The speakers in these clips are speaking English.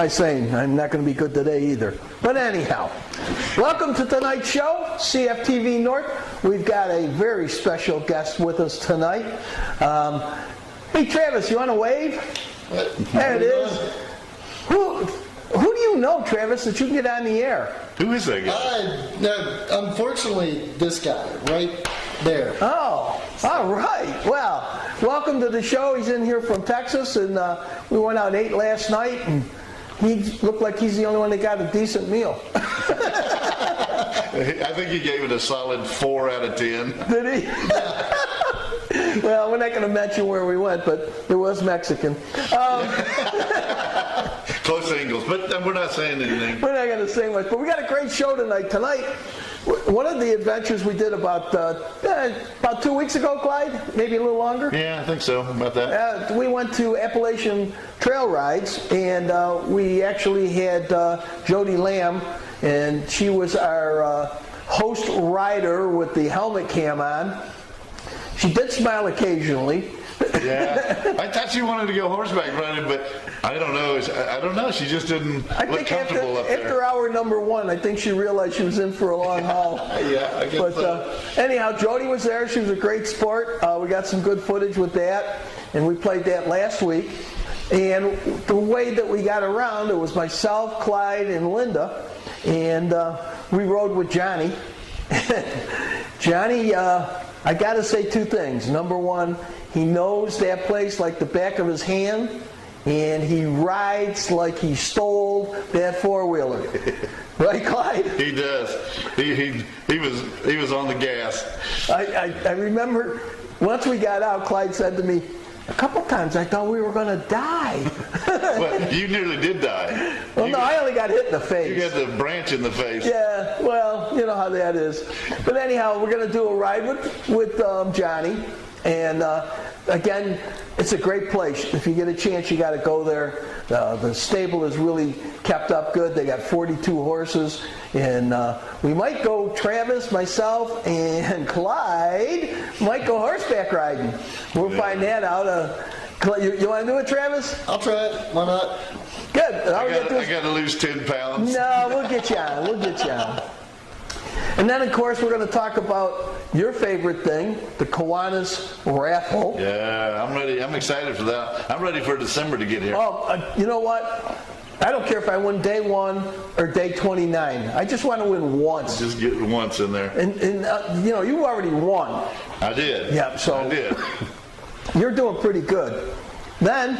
I saying? I'm not going to be good today either. But anyhow, welcome to tonight's show, CFTV North. We've got a very special guest with us tonight. Hey, Travis, you want to wave? There it is. Who do you know, Travis, that you can get on the air? Who is that guy? Unfortunately, this guy right there. Oh, all right. Well, welcome to the show. He's in here from Texas, and we went out and ate last night, and he looked like he's the only one that got a decent meal. I think he gave it a solid 4 out of 10. Did he? Well, we're not going to mention where we went, but it was Mexican. Close to Ingles, but we're not saying anything. We're not going to say much, but we got a great show tonight. Tonight, one of the adventures we did about 2 weeks ago, Clyde, maybe a little longer. Yeah, I think so, about that. We went to Appalachian Trail Rides, and we actually had Jody Lamb, and she was our host rider with the helmet cam on. She did smile occasionally. Yeah, I thought she wanted to go horseback riding, but I don't know. She just didn't look comfortable up there. After hour number 1, I think she realized she was in for a long haul. Yeah, I guess so. Anyhow, Jody was there. She was a great sport. We got some good footage with that, and we played that last week. And the way that we got around, it was myself, Clyde, and Linda, and we rode with Johnny. Johnny, I got to say 2 things. Number 1, he knows that place like the back of his hand, and he rides like he stole that 4-wheeler. Right, Clyde? He does. He was on the gas. I remember once we got out, Clyde said to me, a couple times I thought we were going to die. Well, you nearly did die. Well, I only got hit in the face. You got the branch in the face. Yeah, well, you know how that is. But anyhow, we're going to do a ride with Johnny. And again, it's a great place. If you get a chance, you got to go there. The stable is really kept up good. They got 42 horses. And we might go, Travis, myself, and Clyde might go horseback riding. We'll find that out. You want to do it, Travis? I'll try it. Why not? Good. I got to lose 10 pounds. No, we'll get you on. We'll get you on. And then, of course, we're going to talk about your favorite thing, the Kiwanis raffle. Yeah, I'm ready. I'm excited for that. I'm ready for December to get here. Oh, you know what? I don't care if I win day 1 or day 29. I just want to win once. Just get once in there. And you know, you already won. I did. Yeah, so I did. You're doing pretty good. Then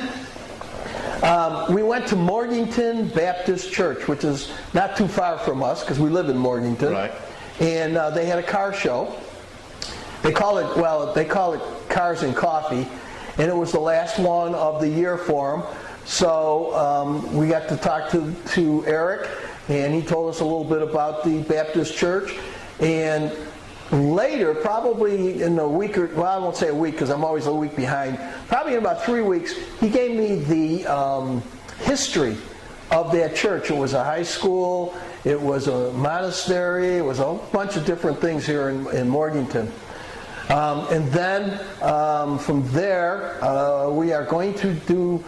we went to Morganton Baptist Church, which is not too far from us because we live in Morganton. Right. And they had a car show. They call it Cars and Coffee, and it was the last one of the year for them. So we got to talk to Eric, and he told us a little bit about the Baptist Church. And later, probably in a week or, well, I won't say a week because I'm always a week behind, probably in about 3 weeks, he gave me the history of that church. It was a high school, it was a monastery, it was a bunch of different things here in Morganton. And then from there, we are going to do,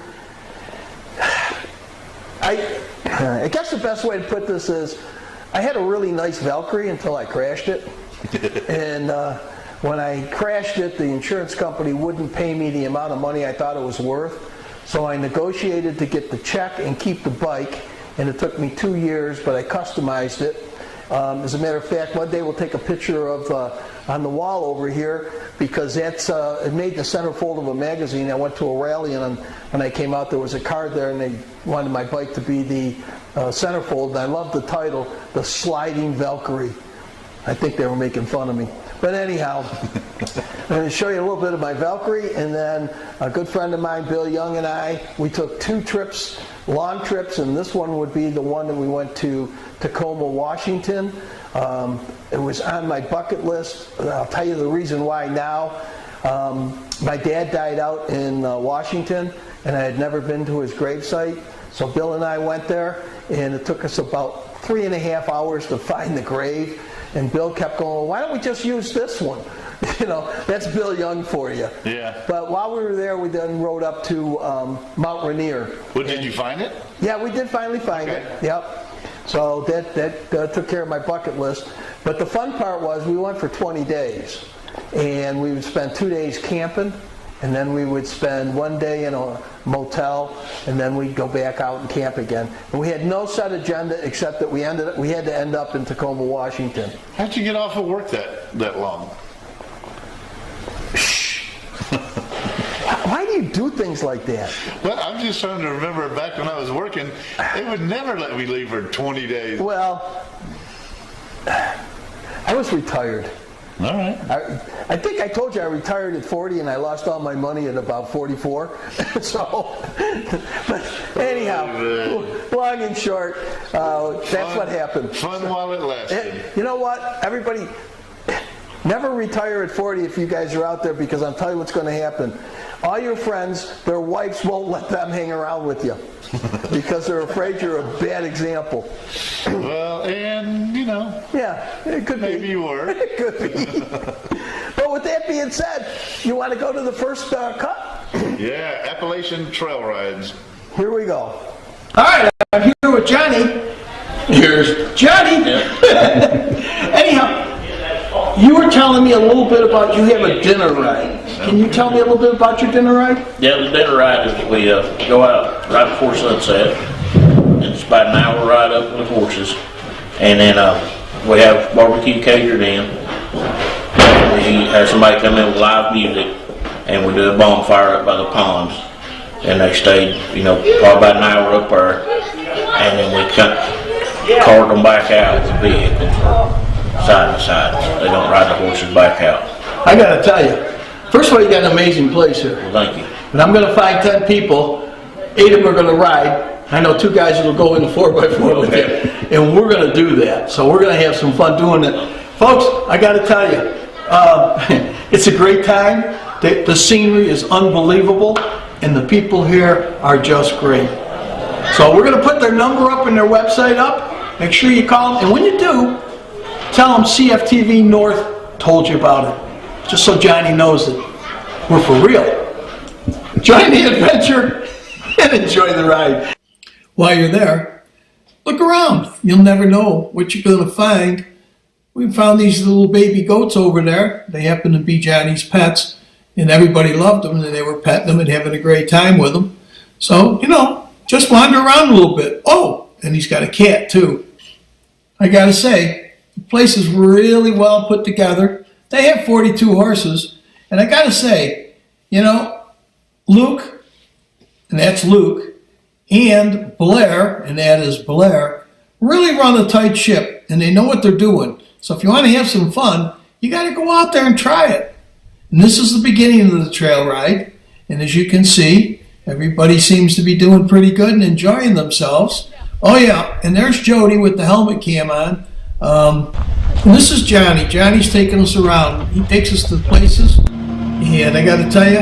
I guess the best way to put this is, I had a really nice Valkyrie until I crashed it. And when I crashed it, the insurance company wouldn't pay me the amount of money I thought it was worth. So I negotiated to get the check and keep the bike, and it took me 2 years, but I customized it. As a matter of fact, one day we'll take a picture of on the wall over here, because that's it made the centerfold of a magazine. I went to a rally, and when I came out, there was a card there, and they wanted my bike to be the centerfold. And I loved the title, The Sliding Valkyrie. I think they were making fun of me. But anyhow, I'm going to show you a little bit of my Valkyrie, and then a good friend of mine, Bill Young, and I, we took 2 trips, long trips, and this one would be the one that we went to Tacoma, Washington. It was on my bucket list. I'll tell you the reason why now. My dad died out in Washington, and I had never been to his gravesite. So Bill and I went there, and it took us about 3.5 hours to find the grave. And Bill kept going, well, why don't we just use this one? You know, that's Bill Young for you. Yeah. But while we were there, we then rode up to Mount Rainier. Well, did you find it? Yeah, we did finally find it. Yep. So that took care of my bucket list. But the fun part was we went for 20 days. And we would spend 2 days camping, and then we would spend 1 day in a motel, and then we'd go back out and camp again. And we had no set agenda except that we had to end up in Tacoma, Washington. How'd you get off of work that long? Why do you do things like that? Well, I'm just trying to remember back when I was working, they would never let me leave for 20 days. Well, I was retired. All right. I think I told you I retired at 40 and I lost all my money at about 44. So, but anyhow, long and short, that's what happened. Fun while it lasted. You know what? Everybody, never retire at 40 if you guys are out there, because I'll tell you what's going to happen. All your friends, their wives won't let them hang around with you because they're afraid you're a bad example. Well, and Yeah, it could maybe be. you were. It could be. But with that being said, you want to go to the first cut? Yeah, Appalachian Trail Rides. Here we go. All right, I'm here with Johnny. Here's Johnny. Anyhow, you were telling me a little bit about you have a dinner ride. Can you tell me a little bit about your dinner ride? Yeah, the dinner ride is we go out right before sunset. It's about an hour ride up with horses. And then we have barbecue catered in. We have somebody come in with live music, and we do a bonfire up by the ponds. And they stayed, probably about an hour up there. And then we cart them back out with the vehicles, side by side. They don't ride the horses back out. I got to tell you, first of all, you got an amazing place here. Well, thank you. And I'm going to find 10 people, 8 of them are going to ride. I know 2 guys that will go in the 4x4 with you, and we're going to do that. So we're going to have some fun doing it. Folks, I got to tell you, it's a great time. The scenery is unbelievable, and the people here are just great. So we're going to put their number up and their website up. Make sure you call them, and when you do, tell them CFTV North told you about it, just so Johnny knows that we're for real. Join the adventure and enjoy the ride. While you're there, look around. You'll never know what you're going to find. We found these little baby goats over there. They happen to be Johnny's pets, and everybody loved them, and they were petting them and having a great time with them. So, just wander around a little bit. Oh, and he's got a cat too. I got to say, the place is really well put together. They have 42 horses, and I got to say, Luke, and that's Luke, and Blair, and that is Blair, really run a tight ship, and they know what they're doing. So if you want to have some fun, you got to go out there and try it. And this is the beginning of the trail ride, and as you can see, everybody seems to be doing pretty good and enjoying themselves. Oh yeah, and there's Jody with the helmet cam on. And this is Johnny. Johnny's taking us around. He takes us to places, and I got to tell you,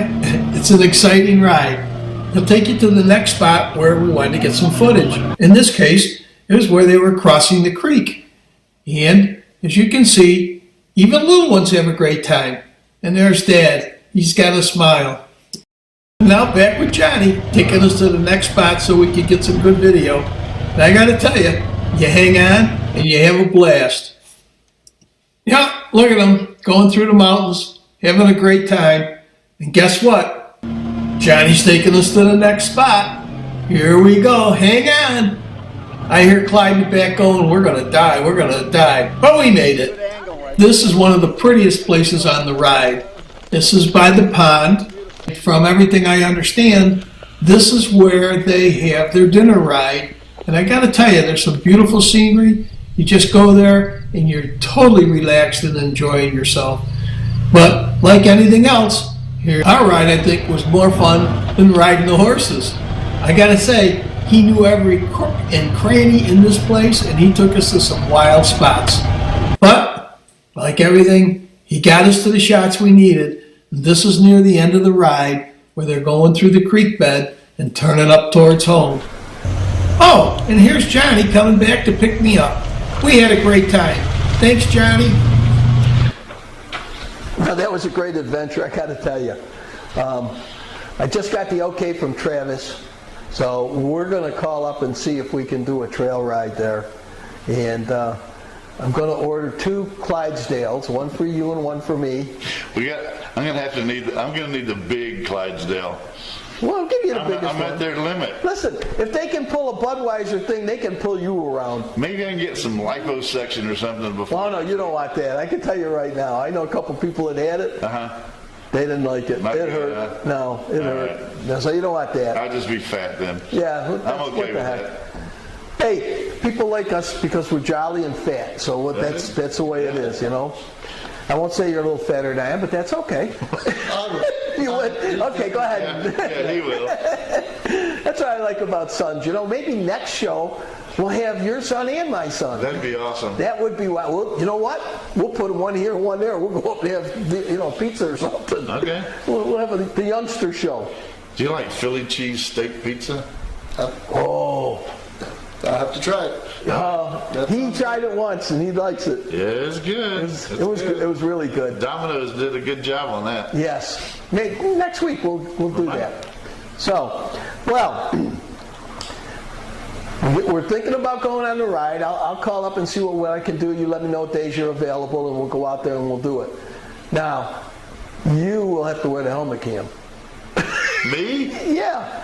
it's an exciting ride. He'll take you to the next spot where we wanted to get some footage. In this case, it was where they were crossing the creek. And as you can see, even little ones have a great time. And there's Dad. He's got a smile. Now back with Johnny, taking us to the next spot so we can get some good video. And I got to tell you, you hang on and you have a blast. Yeah, look at them going through the mountains, having a great time. And guess what? Johnny's taking us to the next spot. Here we go. Hang on. I hear Clyde in the back going, we're going to die. We're going to die. But we made it. This is one of the prettiest places on the ride. This is by the pond. From everything I understand, this is where they have their dinner ride. And I got to tell you, there's some beautiful scenery. You just go there and you're totally relaxed and enjoying yourself. But like anything else, here, our ride, I think, was more fun than riding the horses. I gotta say, he knew every crook and cranny in this place, and he took us to some wild spots. But, like everything, he got us to the shots we needed. This is near the end of the ride, where they're going through the creek bed and turning up towards home. Oh, and here's Johnny coming back to pick me up. We had a great time. Thanks, Johnny. Now, that was a great adventure, I got to tell you. I just got the okay from Travis, So we're going to call up and see if we can do a trail ride there. And I'm going to order 2 Clydesdales, one for you and one for me. I'm gonna need the big Clydesdale. Well, I'll give you the biggest I'm one. at their limit. Listen, if they can pull a Budweiser thing, they can pull you around. Maybe I can get some liposuction or something before. Oh, no, you don't want that. I can tell you right now. I know a couple people that had it. Uh-huh. They didn't like it. Not It good, hurt. huh? No, it hurt. No, so you don't want that. I'll just be fat then. Yeah, I'm okay what the with heck. that. Hey, people like us because we're jolly and fat. So that's the way it is, you know. I won't say you're a little fatter than I am, but that's okay. You would? Okay, go ahead. Yeah, he will. That's what I like about sons. You know, maybe next show we'll have your son and my son. That'd be awesome. That would be wild. Well, you know what? We'll put one here and one there. We'll go up and have, pizza or something. Okay. We'll have the youngster show. Do you like Philly cheese steak pizza? Oh. I have to try it. He tried it once and he likes it. Yeah, it's good. It was really good. Domino's did a good job on that. Yes. Maybe next week we'll do that. So, well, we're thinking about going on the ride. I'll call up and see what I can do. You let me know what days you're available and we'll go out there and we'll do it. Now, you will have to wear the helmet cam. Me? Yeah.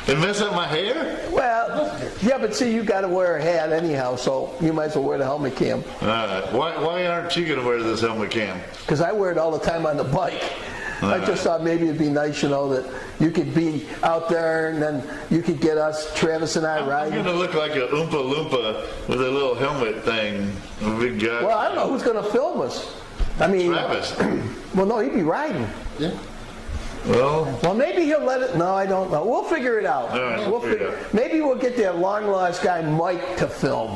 And mess up my hair? Well, yeah, but see, you got to wear a hat anyhow, so you might as well wear the helmet cam. Why aren't you going to wear this helmet cam? Because I wear it all the time on the bike. I just thought maybe it'd be nice, that you could be out there and then you could get us, Travis and I, I'm riding. going to look like a Oompa Loompa with a little helmet thing. A big guy. Well, I don't know who's going to film us. I mean, Travis. well, no, he'd be riding. Yeah. Well, Maybe he'll let it. No, I don't know. We'll figure it out. All right, we'll figure it out. Maybe we'll get that long lost guy Mike to film.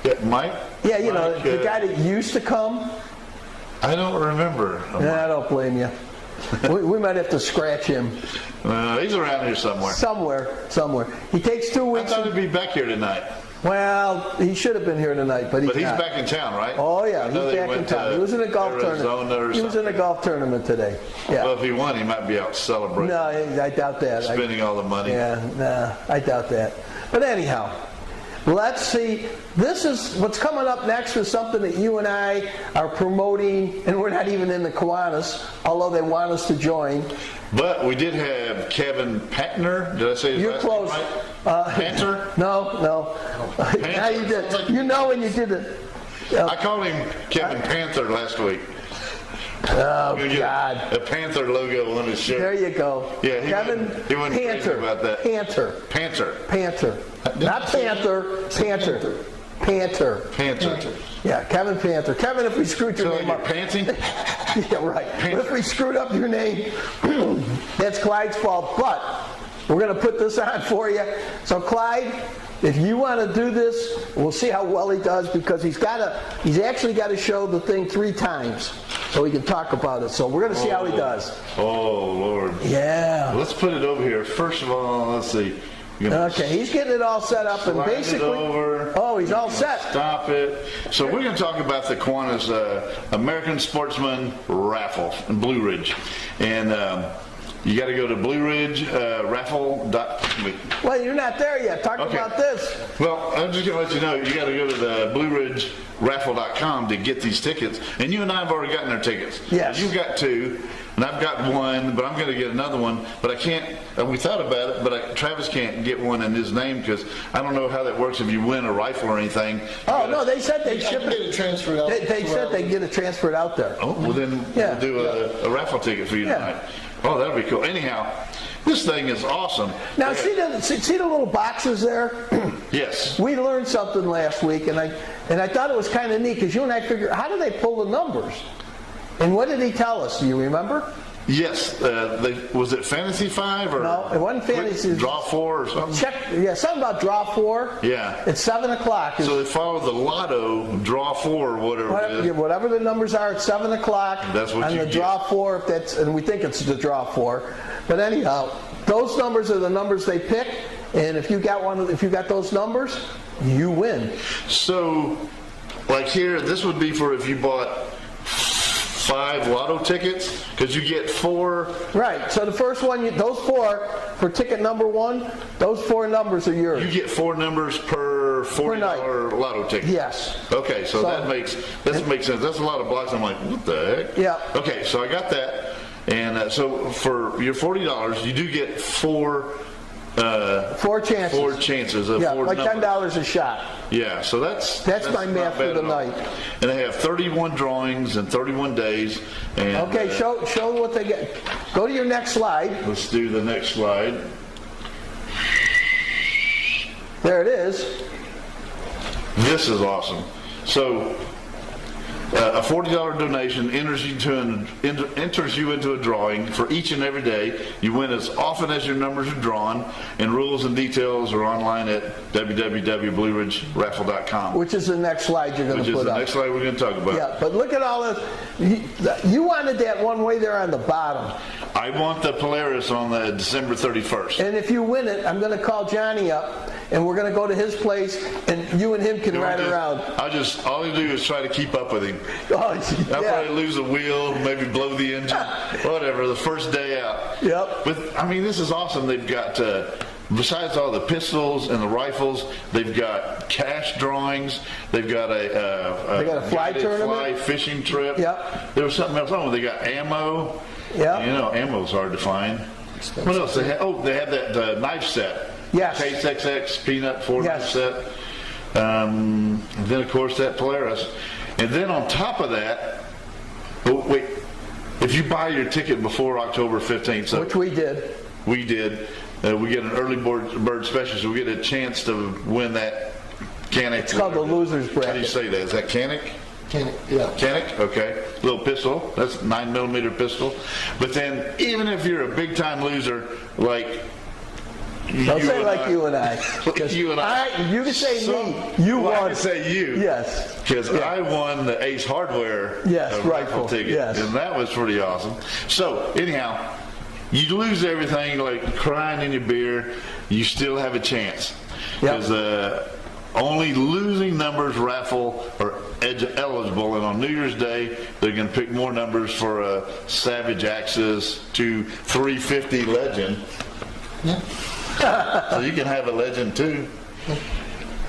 yeah, Mike? Yeah, Mike, the guy that used to come. I don't remember. Yeah, I don't blame you. we might have to scratch him He's around here somewhere. somewhere. He takes 2 I weeks. thought he'd be back here tonight. Well, he should have been here tonight, but he's But he's not. back in town, right? Oh yeah, I he's know they back in went town. to He was in a golf Arizona tournament. or He was in a something. golf tournament today. Yeah. Well, if he won, he might be out celebrating. No, I doubt that. Spending all the money. Yeah, nah, I doubt that. But anyhow, let's see. This is what's coming up next is something that you and I are promoting, and we're not even in the Kiwanis, although they want us to join. But we did have Kevin Pantner. Did I say his You're last close. name right? Panther? No. Now you did. You know when you did it. I called him Kevin Panther last week. Oh, Gonna get God. a Panther logo on his shirt. There you go. Yeah, Kevin he wasn't crazy Panther. about that. Panther. Panther. Not Panther. Panther. Panther. Yeah, Kevin Panther. Kevin, if we screwed your So name you're up. panting? Yeah, right. But if we screwed up your name, that's Clyde's fault. But we're going to put this on for you. So Clyde, if you want to do this, we'll see how well he does because he's actually got to show the thing 3 times so he can talk about it. So we're going to see how he does. Oh, Lord. Yeah. Let's put it over here. First of all, let's see. Okay, he's getting it all set up and Slide it basically. over. Oh, he's all set. Stop it. So we're going to talk about the Kiwanis American Sportsman Raffle in Blue Ridge. And you got to go to Blue Ridge raffle.com. Well, you're not there yet. Talk about this. Well, I'm just going to let you know, you got to go to the Blue Ridge raffle.com to get these tickets. And you and I have already gotten our tickets. Yes. You've got 2, and I've got 1, but I'm going to get another one. But I can't, we thought about it, but Travis can't get one in his name because I don't know how that works if you win a rifle or anything. Oh, no, they said they'd I ship can get it. it transferred out. They said they'd get it transferred out there. Oh, well then Yeah. we'll do a raffle ticket for you Yeah. tonight. Oh, that'll be cool. Anyhow, this thing is awesome. Now, see the little boxes there? Yes. We learned something last week, and I thought it was kind of neat because you and I figured, how do they pull the numbers? And what did he tell us? Do you remember? Yes. Was it Fantasy 5 or? No, it wasn't Fantasy. Draw 4 or something? Something about draw 4. Yeah. It's 7 o'clock. So they follow the lotto, draw 4 or whatever it is. Whatever the numbers are at 7 o'clock. That's what on you the get. draw 4, if that's, and we think it's the draw 4. But anyhow, those numbers are the numbers they pick, and if you got those numbers, you win. So, like here, this would be for if you bought 5 lotto tickets because you get 4. Right, so the first one, those 4, for ticket number 1, those 4 numbers are yours. You get 4 numbers per $40 lotto ticket. Yes. Okay, so that makes sense. That's a lot of blocks. I'm like, what the heck? Yeah. Okay, so I got that, and so for your $40, you do get 4 chances. 4 chances of 4 like numbers. $10 a shot. Yeah, so that's my not math for bad the at all. night. And they have 31 drawings in 31 days. And, Okay, show what they get. Go to your next slide. Let's do the next slide. There it is. This is awesome. So a $40 donation enters you into a drawing for each and every day. You win as often as your numbers are drawn, and rules and details are online at www.blueridgeraffle.com. Which is the next slide you're going to put up. Which is the next slide we're going to talk about. Yeah, but look at all this. You wanted that one way there on the bottom. I want the Polaris on the December 31st. And if you win it, I'm going to call Johnny up, and we're going to go to his place, and you and him can ride around. All I do is try to keep up with him. Oh, I'll probably lose a wheel, maybe blow the engine, whatever, the first day out. Yep. But, I mean, this is awesome. They've got, besides all the pistols and the rifles, they've got cash drawings. They've got a fly tournament. Fly fishing trip. Yep. There was something else on. They got ammo. Yep. You know, ammo's hard to find. What else? They have that knife set. Yes. Case XX Peanut 4 knife Yes. set. And then, of course, that Polaris. And then on top of that, wait, if you buy your ticket before October 15th, so Which we did. we did, we get an early bird special, so we get a chance to win that Canic. It's called the loser's bracket. How do you say that? Is that Canic? Yeah. Canic, okay. Little pistol, that's 9mm pistol. But then, even if you're a big time loser, like Don't say like you and I. You and I. You can say me. You well, won. I can say you. Yes. Because I won the Ace Hardware rifle ticket, yes. and that was pretty awesome. So anyhow, you lose everything, like crying in your beer, you still have a chance. Because only losing numbers raffle are eligible, and on New Year's Day they're going to pick more numbers for a Savage Axis to 350 Legend. So you can have a Legend too.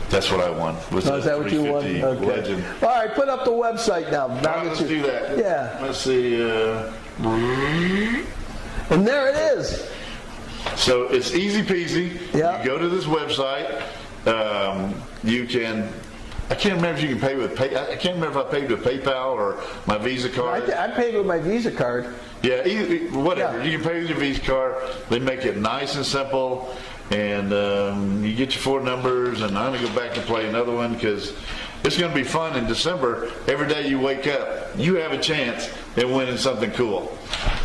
That's what I won. Is that what you won? Okay. Legend. All right, put up the website now. All right, let's do that. Yeah. Let's see. And there it is. So it's easy peasy. Yeah. You go to this website. You can. I can't remember if you can pay with I can't remember if I paid with PayPal or my Visa card. I paid with my Visa card. Yeah, whatever. Yeah. You can pay with your Visa card. They make it nice and simple, and you get your 4 numbers. And I'm gonna go back and play another one because it's gonna be fun in December. Every day you wake up, you have a chance at winning something cool.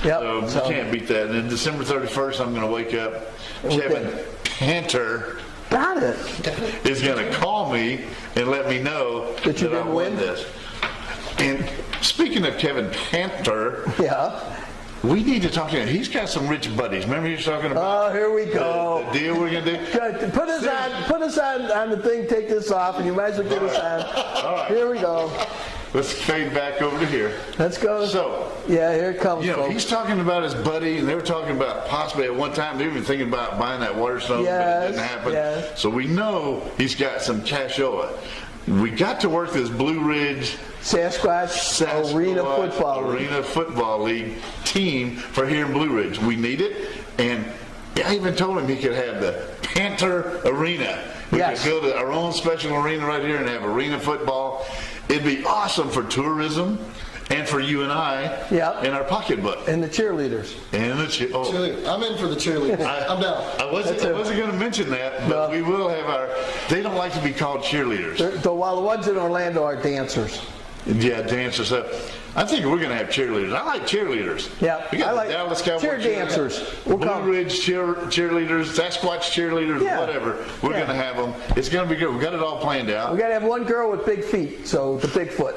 Yep. So you can't beat that. And then December 31st, I'm gonna wake up. Kevin Panter Got it. is gonna call me and let me know That you I didn't won win? this. And speaking of Kevin Panter. Yeah. We need to talk to him. He's got some rich buddies. Remember you were talking about Oh, here we go. the deal we're going to do? Good. Put us on the thing, take this off, and you might as well get us on. All right. Here we go. Let's fade back over to here. Let's go. So, yeah, here it comes, you know, folks. he's talking about his buddy, and they were talking about possibly at one time, they were even thinking about buying that Waterstone, but it didn't happen. Yes. So we know he's got some cashola. We got to work this Blue Ridge Sasquatch Arena Football League team for here in Blue Ridge. We need it, and I even told him he could have the Panther Arena. We Yes. could build our own special arena right here and have arena football. It'd be awesome for tourism and for you and I in our pocketbook. And the cheerleaders. And the Cheerleader. I'm in for the cheerleaders. I'm down. I wasn't going to mention that, but we will have our. They don't like to be called cheerleaders. While the ones in Orlando are dancers. Yeah, dancers. I think we're going to have cheerleaders. I like cheerleaders. Yeah, we got I the like Dallas Cowboys cheer dancers. We'll Blue Ridge cheerleaders, Sasquatch cheerleaders, whatever. We're going to have them. It's going to be good. We got it all planned out. We got to have one girl with big feet, so the Bigfoot.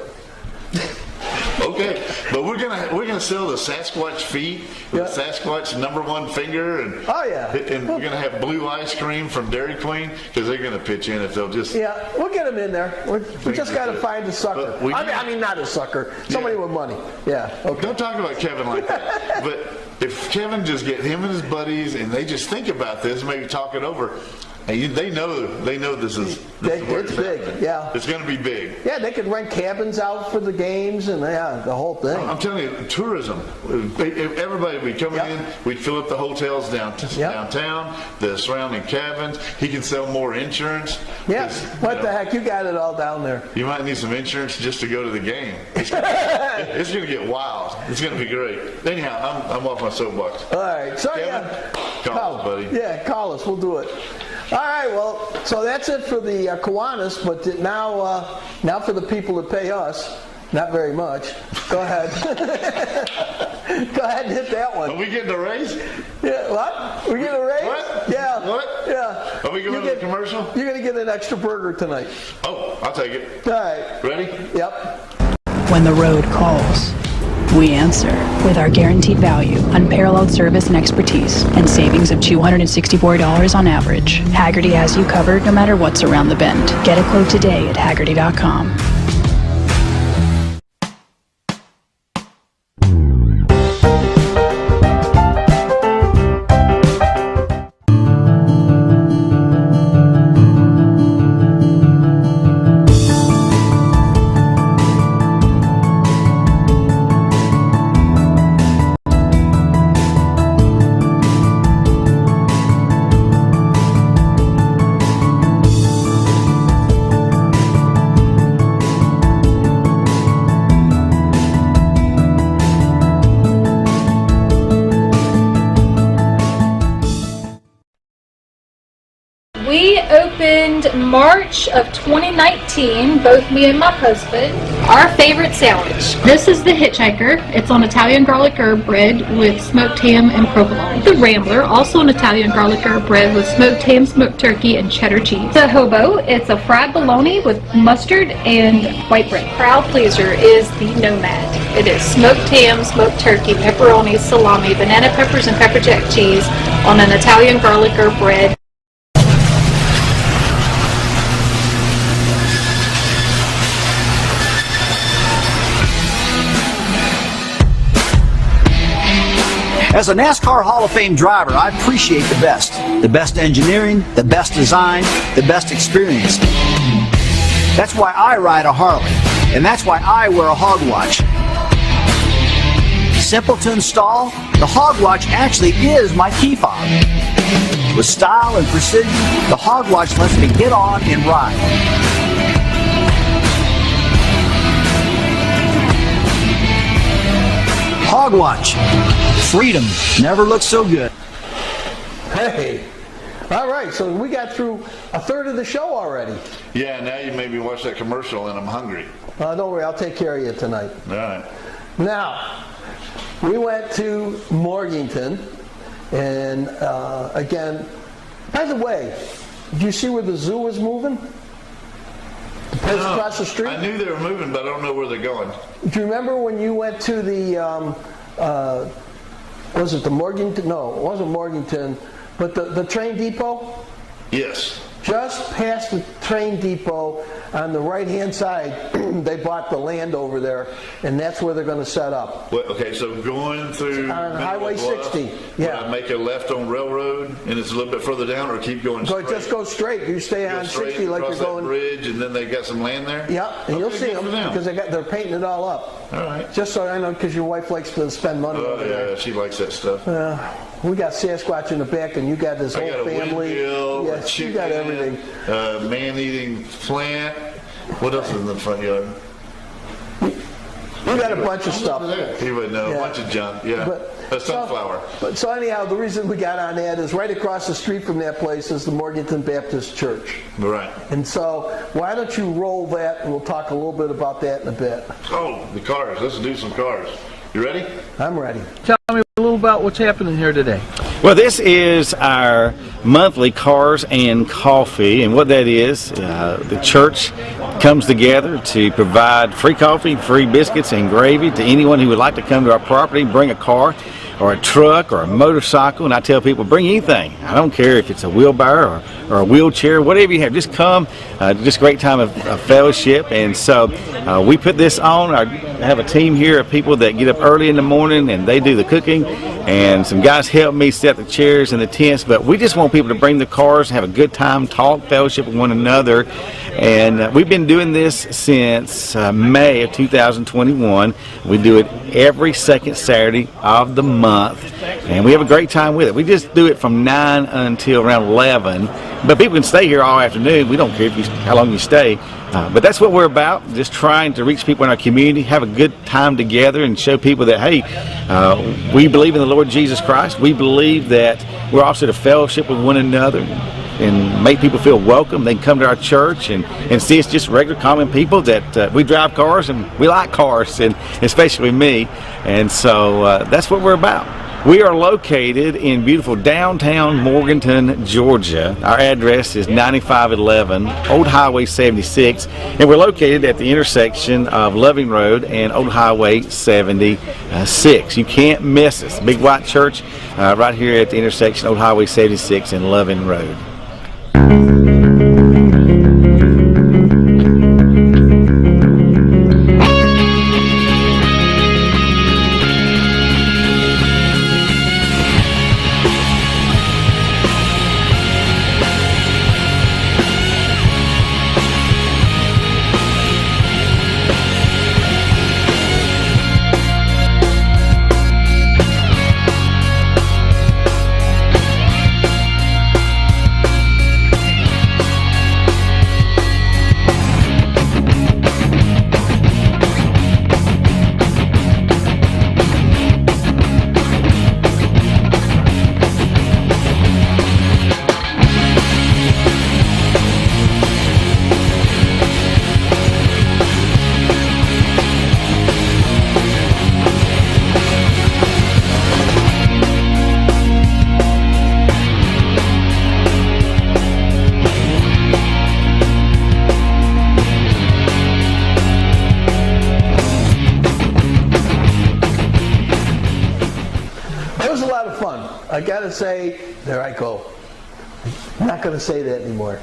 Okay, but we're gonna sell the Sasquatch feet, the Yeah. Sasquatch #1 finger, and Oh, yeah. and we're gonna have blue ice cream from Dairy Queen because they're gonna pitch in if they'll just. Yeah, we'll get them in there. We just got to find a sucker. But we- I mean, not a sucker. Somebody with money. Yeah. Okay. Don't talk about Kevin like that. But if Kevin just get him and his buddies and they just think about this, maybe talk it over. And they know this is where It's big. happening. Yeah. It's going to be big. Yeah, they could rent cabins out for the games and the whole thing. I'm telling you, tourism. If everybody would be coming Yep. in. We'd fill up the hotels downtown, the surrounding cabins. He can sell more insurance. Yeah. 'Cause, What the heck? You got it all down there. You might need some insurance just to go to the game. It's going to get wild. It's going to be great. Anyhow, I'm off my soapbox. All right. So, Kevin, yeah. call us, buddy. Yeah, call us. We'll do it. All right. Well, so that's it for the Kiwanis. But now for the people that pay us. Not very much. Go ahead. Go ahead and hit that Are one. we getting a raise? Yeah, what? We get a raise? What? Yeah. What? Yeah. Are we going to the commercial? You're going to get an extra burger tonight. Oh, I'll take it. All right. Ready? Yep. When the road calls, we answer with our guaranteed value, unparalleled service and expertise, and savings of $264 on average. Haggerty has you covered no matter what's around the bend. Get a quote today at Haggerty.com. We opened March of 2019, both me and my husband. Our favorite sandwich. This is the Hitchhiker. It's on Italian garlic herb bread with smoked ham and provolone. The Rambler, also an Italian garlic herb bread with smoked ham, smoked turkey, and cheddar cheese. The Hobo, it's a fried bologna with mustard and white bread. Crowd pleaser is the Nomad. It is smoked ham, smoked turkey, pepperoni, salami, banana peppers, and pepper jack cheese on an Italian garlic herb bread. As a NASCAR Hall of Fame driver, I appreciate the best. The best engineering, the best design, the best experience. That's why I ride a Harley, and that's why I wear a hog watch. Simple to install, the hog watch actually is my key fob. With style and precision, the hog watch lets me get on and ride. Hog watch. Freedom never looked so good. Hey. All right, so we got through a third of the show already. Yeah, now you made me watch that commercial and I'm hungry. Don't worry, I'll take care of you tonight. All right. Now, we went to Morganton, and again, by the way, did you see where the zoo is moving? The place across the street? I knew they were moving, but I don't know where they're going. Do you remember when you went to the, was it the Morganton? No, it wasn't Morganton, but the train depot? Yes. Just past the train depot on the right-hand side, they bought the land over there, and that's where they're going to set up. Well, okay, so going through On Mineral Highway Bluff, 60, yeah. would I make a left on Railroad and it's a little bit further down, or keep going straight? Just go straight. You stay Go on straight 60 like you're across that going. bridge, and then they got some land there. Yeah, and you'll Okay, see good them for them. because they're painting it all up. All right. Just so I know, because your wife likes to spend money Oh over there. yeah, she likes that stuff. We got Sasquatch in the back, and you got this I whole got a family. windmill, a Yes, chicken, you got everything. man-eating plant. What else is in the front yard? We got a bunch of stuff. He would know. Yeah. A bunch of junk. Yeah. A sunflower. So anyhow, the reason we got on that is right across the street from that place is the Morganton Baptist Church. Right. And so why don't you roll that, and we'll talk a little bit about that in a bit. Oh, the cars. Let's do some cars. You ready? I'm ready. Tell me a little about what's happening here today. Well, this is our monthly Cars and Coffee, and what that is, the church comes together to provide free coffee, free biscuits, and gravy to anyone who would like to come to our property, bring a car or a truck or a motorcycle. And I tell people, bring anything. I don't care if it's a wheelbarrow or a wheelchair, whatever you have, just come. Just a great time of fellowship. And so we put this on. I have a team here of people that get up early in the morning and they do the cooking, and some guys help me set the chairs and the tents. But we just want people to bring the cars, have a good time, talk, fellowship with one another. And we've been doing this since May of 2021. We do it every second Saturday of the month, and we have a great time with it. We just do it from 9 until around 11, but people can stay here all afternoon. We don't care how long you stay, but that's what we're about, just trying to reach people in our community, have a good time together, and show people that, hey, we believe in the Lord Jesus Christ. We believe that we're also to fellowship with one another and make people feel welcome. They can come to our church and see it's just regular common people that we drive cars and we like cars, and especially me. And so that's what we're about. We are located in beautiful downtown Morganton, Georgia. Our address is 9511 Old Highway 76, and we're located at the intersection of Loving Road and Old Highway 76. You can't miss us. Big white church right here at the intersection of Old Highway 76 and Loving Road. I gotta say, there I go. I'm not gonna say that anymore.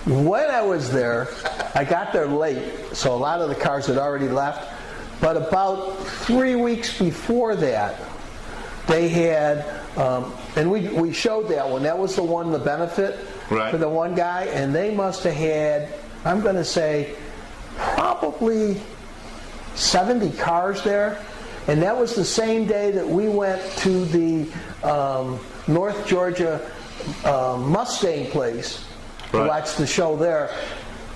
When I was there, I got there late, so a lot of the cars had already left. But about 3 weeks before that, they had, and we showed that one. That was the one, the benefit for the one guy, and they must have had, I'm gonna say, probably 70 cars there. And that was the same day that we went to the North Georgia Mustang place to watch the show there.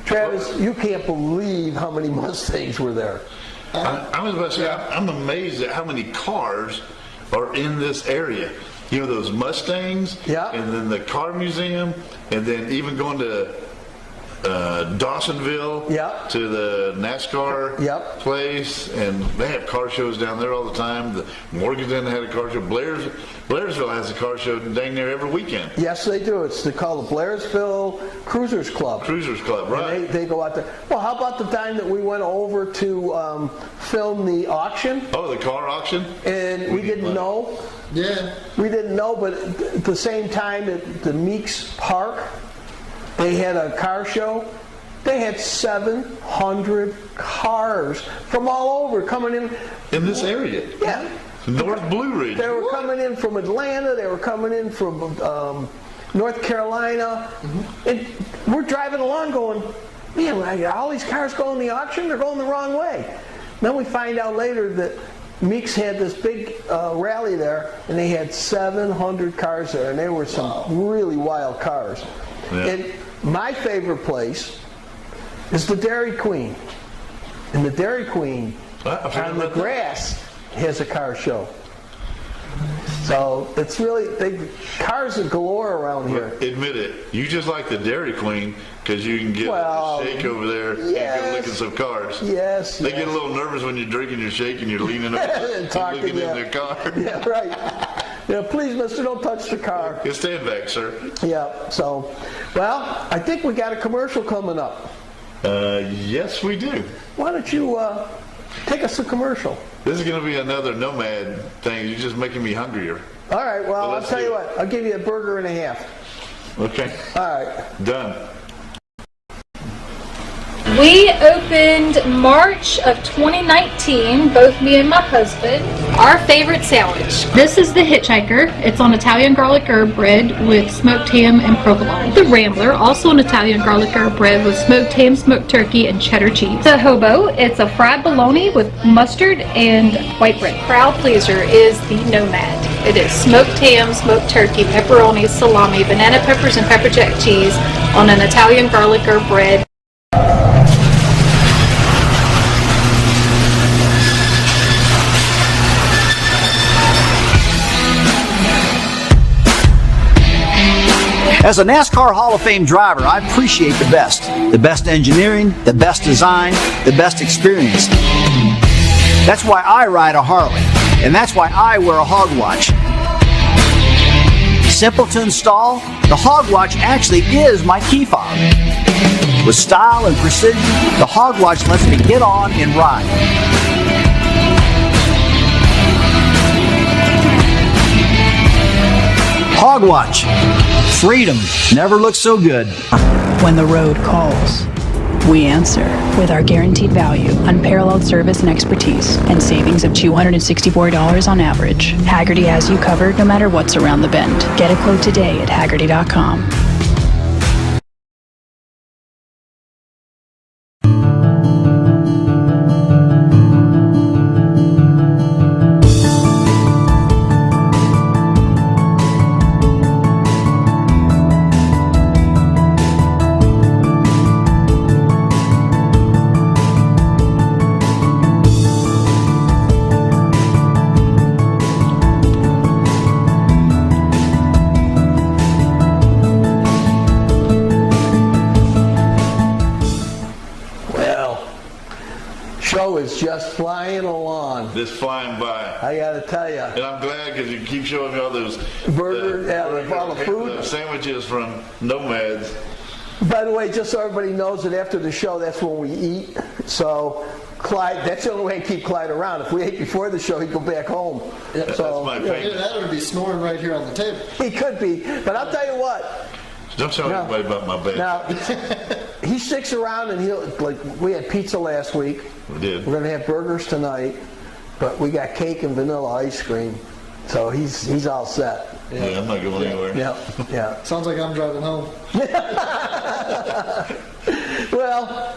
Travis, you can't believe how many Mustangs were there. I was about to say, I'm amazed at how many cars are in this area. You know, those Mustangs, and then the car museum, and then even going to Dawsonville to the NASCAR place, and they have car shows down there all the time. The Morganton had a car show. Blairsville has a car show dang near every weekend. Yes, they do. It's called the Blairsville Cruisers Club. Cruisers Club, right. And they go out there. Well, how about the time that we went over to film the auction? Oh, the car auction? And we didn't know. Yeah. We didn't know, but at the same time at the Meeks Park, they had a car show. They had 700 cars from all over coming in. In this area? Yeah. North Blue Ridge. They were coming in from Atlanta. They were coming in from North Carolina. And we're driving along going, man, all these cars going to the auction? They're going the wrong way. Then we find out later that Meeks had this big rally there, and they had 700 cars there, and there were some really wild cars. Yeah. And my favorite place is the Dairy Queen. And the Dairy Queen on the grass has a car show. So it's really big. Cars are galore around here. Admit it. You just like the Dairy Queen because you can get a shake over there and get looking some cars. Yes. They get a little nervous when you're drinking your shake and you're leaning up and looking in their car. Yeah, right. Yeah, please, mister, don't touch the car. You stand back, sir. Yeah, so, well, I think we got a commercial coming up. Yes, we do. Why don't you take us to commercial? This is going to be another nomad thing. You're just making me hungrier. All right, well, I'll let's tell do you it. what. I'll give you a burger and a half. Okay. All right. Done. We opened March of 2019, both me and my husband, our favorite sandwich. This is the Hitchhiker. It's on Italian garlic herb bread with smoked ham and provolone. The Rambler, also an Italian garlic herb bread with smoked ham, smoked turkey, and cheddar cheese. The Hobo, it's a fried bologna with mustard and white bread. Crowd pleaser is the Nomad. It is smoked ham, smoked turkey, pepperoni, salami, banana peppers, and pepper jack cheese on an Italian garlic herb bread. As a NASCAR Hall of Fame driver, I appreciate the best. The best engineering, the best design, the best experience. That's why I ride a Harley, and that's why I wear a hog watch. Simple to install, the hog watch actually is my key fob. With style and precision, the hog watch lets me get on and ride. Hog watch. Freedom never looks so good. When the road calls, we answer with our guaranteed value, unparalleled service and expertise, and savings of $264 on average. Haggerty has you covered no matter what's around the bend. Get a quote today at Haggerty.com. Show is just flying along. Just flying by. I got to tell you. And I'm glad because you keep showing me all those Burger, all the food. Sandwiches from Nomads. By the way, just so everybody knows that after the show, that's when we eat. So Clyde, that's the only way I keep Clyde around. If we ate before the show, he'd go back home. That's my Either that or be snoring right here on the table. He could be, but I'll tell you what. Don't tell anybody about my bed. Now, he sticks around and we had pizza last week. We did. We're going to have burgers tonight, but we got cake and vanilla ice cream. So he's all set. Yeah, I'm not going anywhere. Yeah. Sounds like I'm driving home. Well,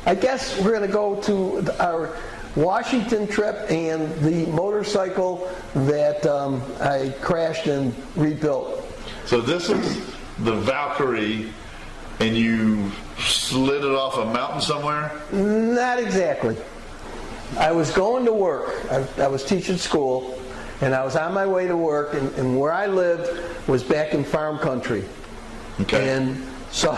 I guess we're going to go to our Washington trip and the motorcycle that I crashed and rebuilt. So this is the Valkyrie, and you slid it off a mountain somewhere? Not exactly. I was going to work. I was teaching school, and I was on my way to work, and where I lived was back in farm country. Okay. And so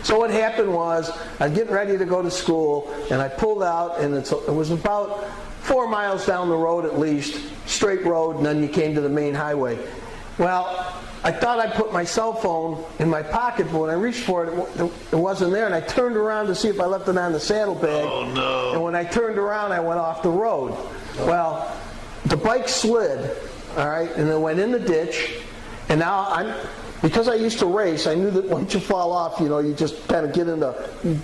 what happened was, I'm getting ready to go to school, and I pulled out, and it was about 4 miles down the road at least, straight road, and then you came to the main highway. Well, I thought I put my cell phone in my pocket, but when I reached for it, it wasn't there, and I turned around to see if I left it on the saddlebag. Oh, no. And when I turned around, I went off the road. Well, the bike slid, all right, and it went in the ditch, and now because I used to race, I knew that once you fall off, you just kind of get into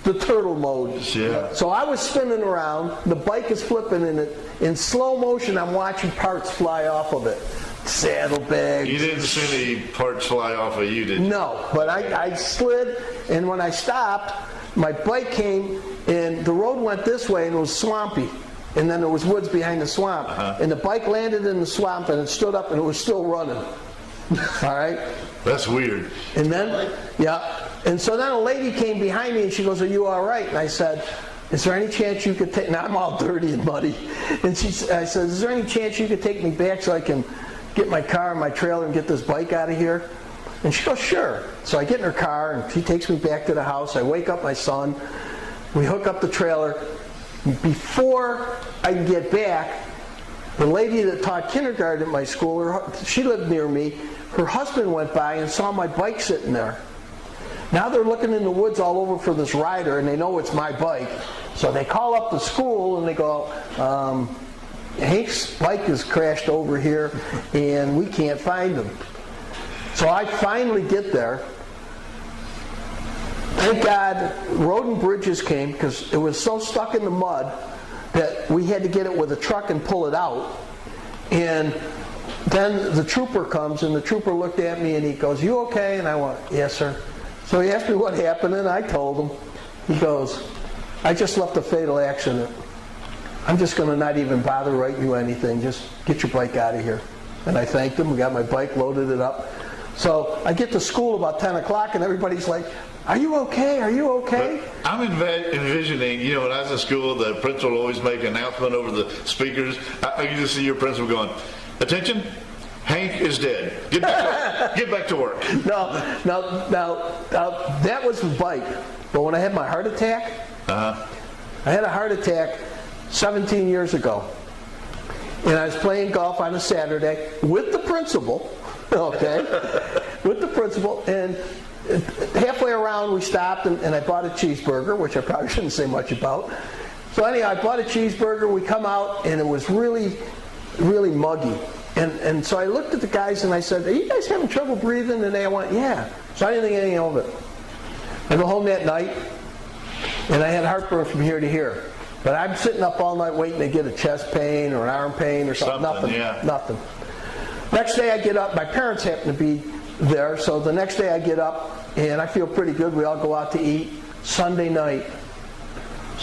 the turtle mode. Yeah. So I was spinning around, the bike is flipping, and in slow motion, I'm watching parts fly off of it. Saddlebags. You didn't see any parts fly off of you, did you? No, but I slid, and when I stopped, my bike came, and the road went this way, and it was swampy. And then there was woods behind the swamp. And the bike landed in the swamp, and it stood up, and it was still running. All right? That's weird. And then, and so then a lady came behind me, and she goes, "Are you all right?" And I said, "Is there any chance you could take," now I'm all dirty and muddy, and I said, "Is there any chance you could take me back so I can get my car and my trailer and get this bike out of here?" And she goes, "Sure." So I get in her car, and she takes me back to the house. I wake up my son. We hook up the trailer. Before I can get back, The lady that taught kindergarten at my school, she lived near me. Her husband went by and saw my bike sitting there. Now they're looking in the woods all over for this rider, and they know it's my bike. So they call up the school and they go, Hank's bike is crashed over here, and we can't find him. So I finally get there. Thank God Road and Bridges came, because it was so stuck in the mud that we had to get it with a truck and pull it out. And then the trooper comes, and the trooper looked at me and he goes, "You okay?" And I went, "Yes, sir." So he asked me what happened, and I told him. He goes, "I just left a fatal accident. I'm just going to not even bother writing you anything. Just get your bike out of here." And I thanked him. We got my bike, loaded it up. So I get to school about 10 o'clock, and everybody's like, "Are you okay? Are you okay?" But I'm envisioning, when I was in school, the principal would always make an announcement over the speakers. I can just see your principal going, "Attention, Hank is dead. Get back to work." No, that was the bike. But when I had my heart attack, I had a heart attack 17 years ago. And I was playing golf on a Saturday with the principal, okay, with the principal, and halfway around we stopped and I bought a cheeseburger, which I probably shouldn't say much about. So anyhow, I bought a cheeseburger, we come out, and it was really, really muggy. And so I looked at the guys and I said, "Are you guys having trouble breathing?" And they went, "Yeah." So I didn't think anything of it. I go home that night, and I had heartburn from here to here. But I'm sitting up all night waiting to get a chest pain or an arm pain or something. Nothing. Next day I get up, my parents happen to be there, so the next day I get up and I feel pretty good. We all go out to eat. Sunday night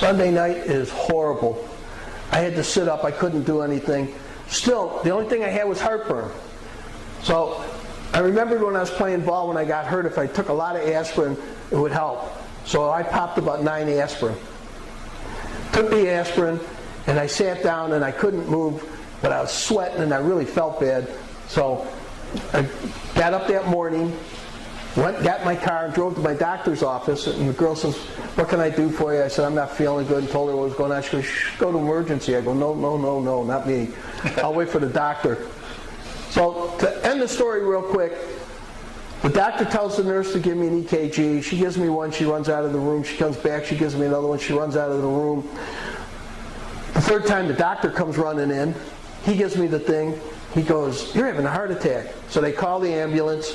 is horrible. I had to sit up, I couldn't do anything. Still, the only thing I had was heartburn. So I remembered when I was playing ball when I got hurt, if I took a lot of aspirin, it would help. So I popped about 9 aspirin. Took the aspirin, and I sat down and I couldn't move, but I was sweating and I really felt bad. So I got up that morning, got in my car and drove to my doctor's office, and the girl says, "What can I do for you?" I said, "I'm not feeling good," and told her what was going on. She goes, "Go to emergency." I go, No, not me. I'll wait for the doctor. So to end the story real quick, the doctor tells the nurse to give me an EKG. She gives me one, she runs out of the room. She comes back, she gives me another one, she runs out of the room. The third time the doctor comes running in, he gives me the thing. He goes, "You're having a heart attack." So they call the ambulance.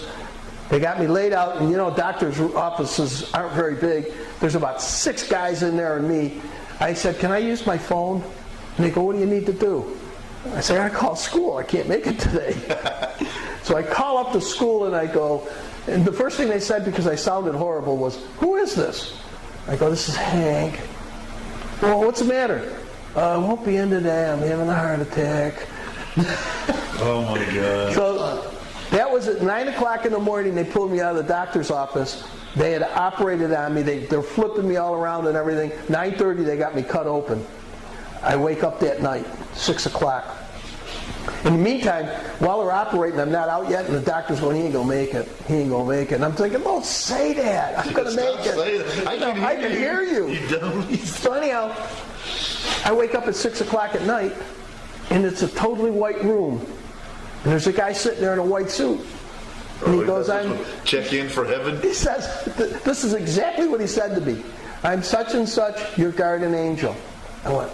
They got me laid out, and doctors' offices aren't very big. There's about 6 guys in there and me. I said, "Can I use my phone?" And they go, "What do you need to do?" I said, "I call school. I can't make it today." So I call up the school and I go, and the first thing they said, because I sounded horrible, was, "Who is this?" I go, "This is Hank." "Well, what's the matter?" "I won't be in today. I'm having a heart attack." Oh my God. So that was at 9 o'clock in the morning. They pulled me out of the doctor's office. They had operated on me. They're flipping me all around and everything. 9:30, they got me cut open. I wake up that night, 6 o'clock. In the meantime, while they're operating, I'm not out yet, and the doctor's going, "He ain't going to make it. He ain't going to make it." And I'm thinking, "Don't say that. I'm going to make it." I can hear you. You don't. So anyhow, I wake up at 6 o'clock at night, and it's a totally white room. And there's a guy sitting there in a white suit. And he goes, "Check in for heaven." He says, this is exactly what he said to me. "I'm such and such, your guardian angel." I went,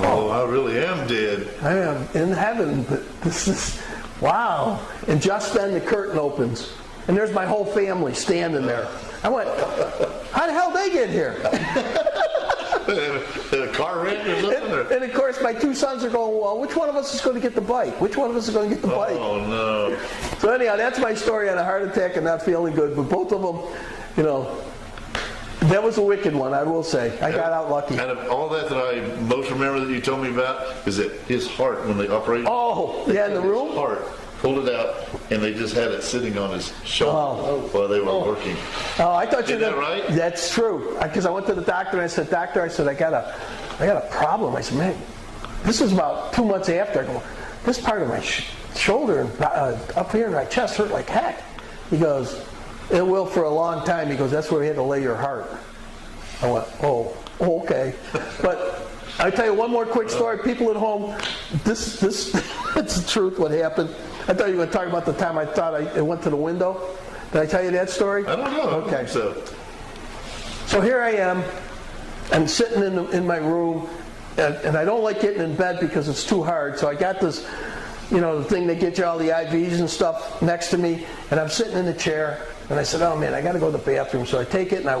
"Oh, I really am dead." I am in heaven. But this is, wow. And just then the curtain opens. And there's my whole family standing there. I went, "How the hell did they get here?" A car wreck or something? And of course, my 2 sons are going, "Well, which one of us is going to get the bike? Which one of us is going to get the bike?" Oh, no. So anyhow, that's my story on a heart attack and not feeling good. But both of them, that was a wicked one, I will say. I got out lucky. Out of all that I most remember that you told me about is that his heart, when they operated. Oh, yeah, in the room? His heart pulled it out, and they just had it sitting on his shoulder while they were working. Oh, I thought you Is that right? That's true. Because I went to the doctor and I said, "Doctor," I said, I got a problem. I said, "Man, this is about 2 months after." I go, "This part of my shoulder and up here in my chest hurt like heck." He goes, "It will for a long time." He goes, "That's where we had to lay your heart." I went, "Oh, okay." But I'll tell you one more quick story. People at home, this it's the truth what happened. I thought you were going to talk about the time I thought I went to the window. Did I tell you that story? I don't know. Okay. So here I am. I'm sitting in my room, and I don't like getting in bed because it's too hard. So I got this, the thing that gets you all the IVs and stuff next to me, and I'm sitting in the chair. And I said, oh man, I got to go to the bathroom. So I take it and I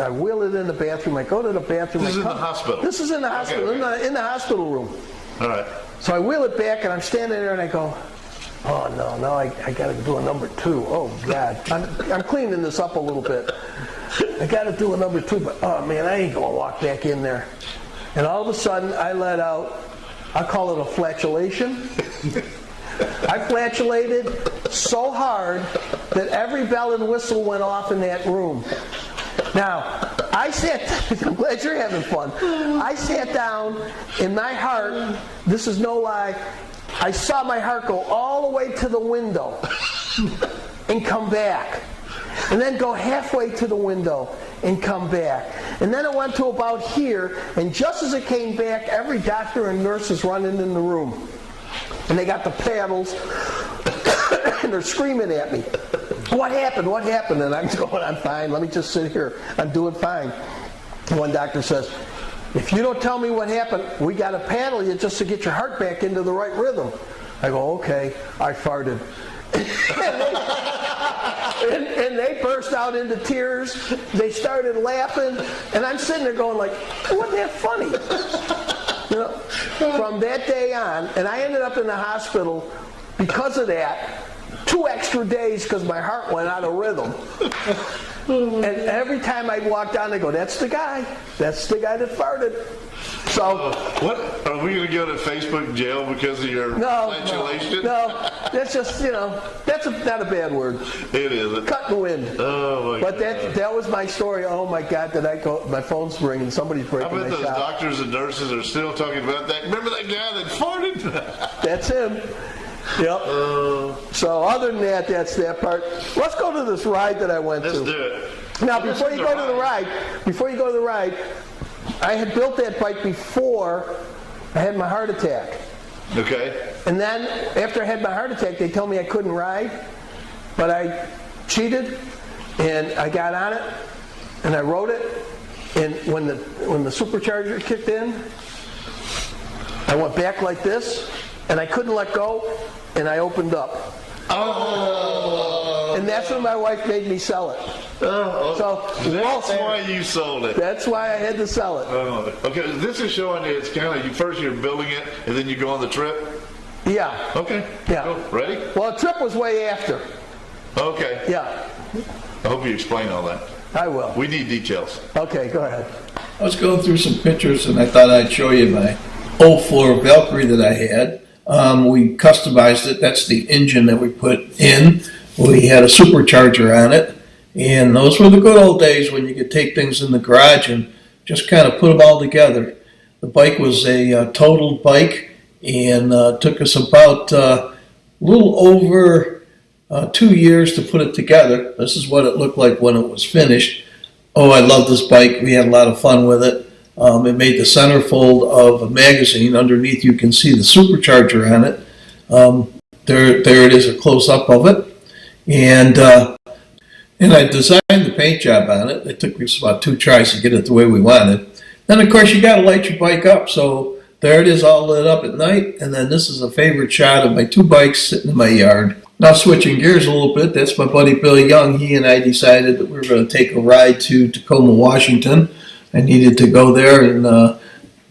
wheel it in the bathroom. I go to the bathroom. This is in the hospital? This is in the hospital, Okay. in the hospital room. all right. So I wheel it back and I'm standing there and I go, oh no, I got to do a number 2. Oh God, I'm cleaning this up a little bit. I got to do a number 2, but oh man, I ain't going to walk back in there. And all of a sudden I let out, I call it a flatulation. I flatulated so hard that every bell and whistle went off in that room. Now, I'm glad you're having fun. I sat down and my heart, this is no lie, I saw my heart go all the way to the window and come back. And then go halfway to the window and come back. And then it went to about here, and just as it came back, every doctor and nurse is running in the room. And they got the paddles, and they're screaming at me. What happened? What happened? And I'm going, I'm fine. Let me just sit here. I'm doing fine. One doctor says, if you don't tell me what happened, we got to paddle you just to get your heart back into the right rhythm. I go, okay. I farted. And they burst out into tears. They started laughing. And I'm sitting there going like, wasn't that funny? From that day on, and I ended up in the hospital because of that, 2 extra days because my heart went out of rhythm. And every time I'd walk down, they go, that's the guy. That's the guy that farted. So, What? Are we going to go to Facebook jail because of your flatulation? No, that's just, that's not a bad word. It isn't. Cut and wind. Oh, my But God. that was my story. Oh, my God, did I go, my phone's ringing. Somebody's I breaking bet my those shop. doctors and nurses are still talking about that. Remember that guy that farted? That's him. Yep. So other than that, that's that part. Let's go to this ride that I went Let's to. do it. Now, before you go to the ride, I had built that bike before I had my heart attack. Okay. And then after I had my heart attack, they told me I couldn't ride, but I cheated and I got on it and I rode it. And when the supercharger kicked in, I went back like this and I couldn't let go and I opened up. Oh. And that's when my wife made me sell it. Oh. So That's why you sold it. that's why I had to sell it. Oh. Okay, this is showing you it's kind of, first you're building it and then you go on the trip? Yeah. Okay. Yeah. Cool. Ready? Well, the trip was way after. Okay. Yeah, I hope you explain all that. I will. We need details. Okay, go ahead. I was going through some pictures and I thought I'd show you my 04 Valkyrie that I had. We customized it. That's the engine that we put in. We had a supercharger on it. And those were the good old days when you could take things in the garage and just kind of put them all together. The bike was a totaled bike and took us about a little over 2 years to put it together. This is what it looked like when it was finished. Oh, I love this bike. We had a lot of fun with it. It made the centerfold of a magazine. Underneath you can see the supercharger on it. There it is, a close-up of it. And I designed the paint job on it. It took us about 2 tries to get it the way we wanted. Then, of course, you got to light your bike up. So there it is, all lit up at night. And then this is a favorite shot of my 2 bikes sitting in my yard. Now, switching gears a little bit, that's my buddy Bill Young. He and I decided that we were going to take a ride to Tacoma, Washington. I needed to go there and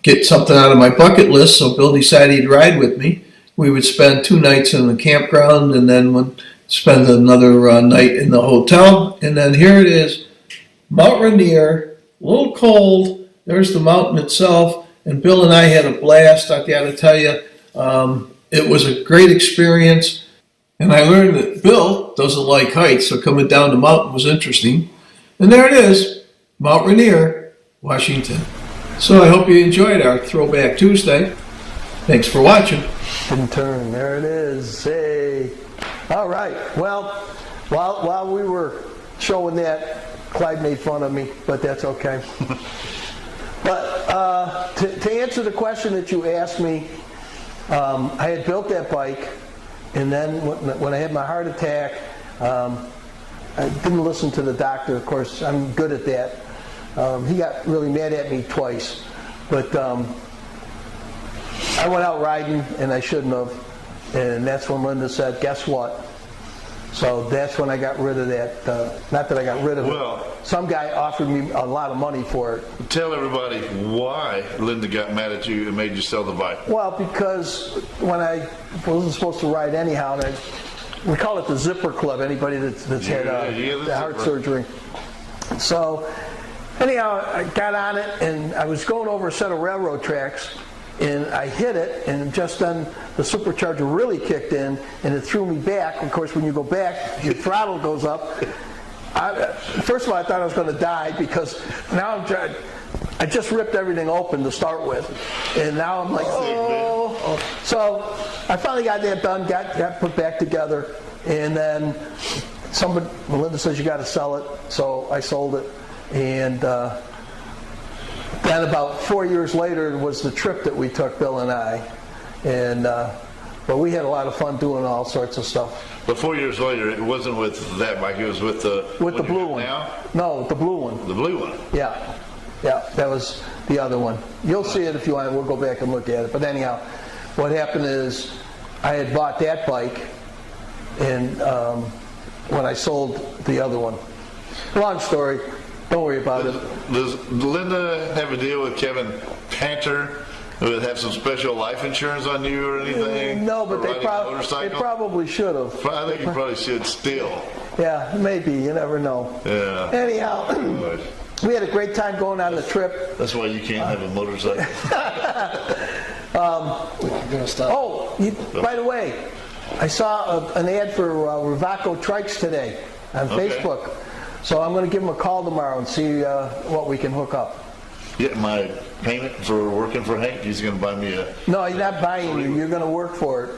get something out of my bucket list, so Bill decided he'd ride with me. We would spend 2 nights in the campground and then would spend another night in the hotel. And then here it is, Mount Rainier, a little cold. There's the mountain itself. And Bill and I had a blast, I got to tell you. It was a great experience. And I learned that Bill doesn't like heights, so coming down the mountain was interesting. And there it is, Mount Rainier, Washington. So I hope you enjoyed our Throwback Tuesday. Thanks for watching. Didn't turn. There it is. Hey. All right. Well, while we were showing that, Clyde made fun of me, but that's okay. But to answer the question that you asked me, I had built that bike, and then when I had my heart attack, I didn't listen to the doctor. Of course, I'm good at that. He got really mad at me twice, but I went out riding, and I shouldn't have, and that's when Linda said, guess what? So that's when I got rid of that. Not that I got rid of it. Some guy offered me a lot of money for it. Tell everybody why Linda got mad at you and made you sell the bike. Well, because when I wasn't supposed to ride anyhow, and we call it the zipper club, anybody that's had the heart surgery. So anyhow, I got on it, and I was going over a set of railroad tracks, and I hit it, and just then the supercharger really kicked in, and it threw me back. Of course, when you go back, your throttle goes up. First of all, I thought I was going to die, because now I'm trying. I just ripped everything open to start with, and now I'm like, oh. So I finally got that done, got put back together, and then Melinda says you got to sell it, so I sold it, and then about 4 years later was the trip that we took, Bill and I, and but we had a lot of fun doing all sorts of stuff. But 4 years later, it wasn't with that bike; it was with the blue one. Now? No, the blue one. The blue one. Yeah, that was the other one. You'll see it if you want. We'll go back and look at it. But anyhow, what happened is I had bought that bike, and when I sold the other one. Long story. Don't worry about it. Does Linda have a deal with Kevin Panter? Would have some special life insurance on you or anything? No, but they probably should have. I think you probably should still. Yeah, maybe. You never know. Yeah. Anyhow, we had a great time going on the trip. That's why you can't have a motorcycle. By the way, I saw an ad for Ravaco trikes today on Facebook. So I'm going to give him a call tomorrow and see what we can hook up. Yeah, my payment for working for Hank, he's going to buy me a... No, he's not buying you. You're going to work for it.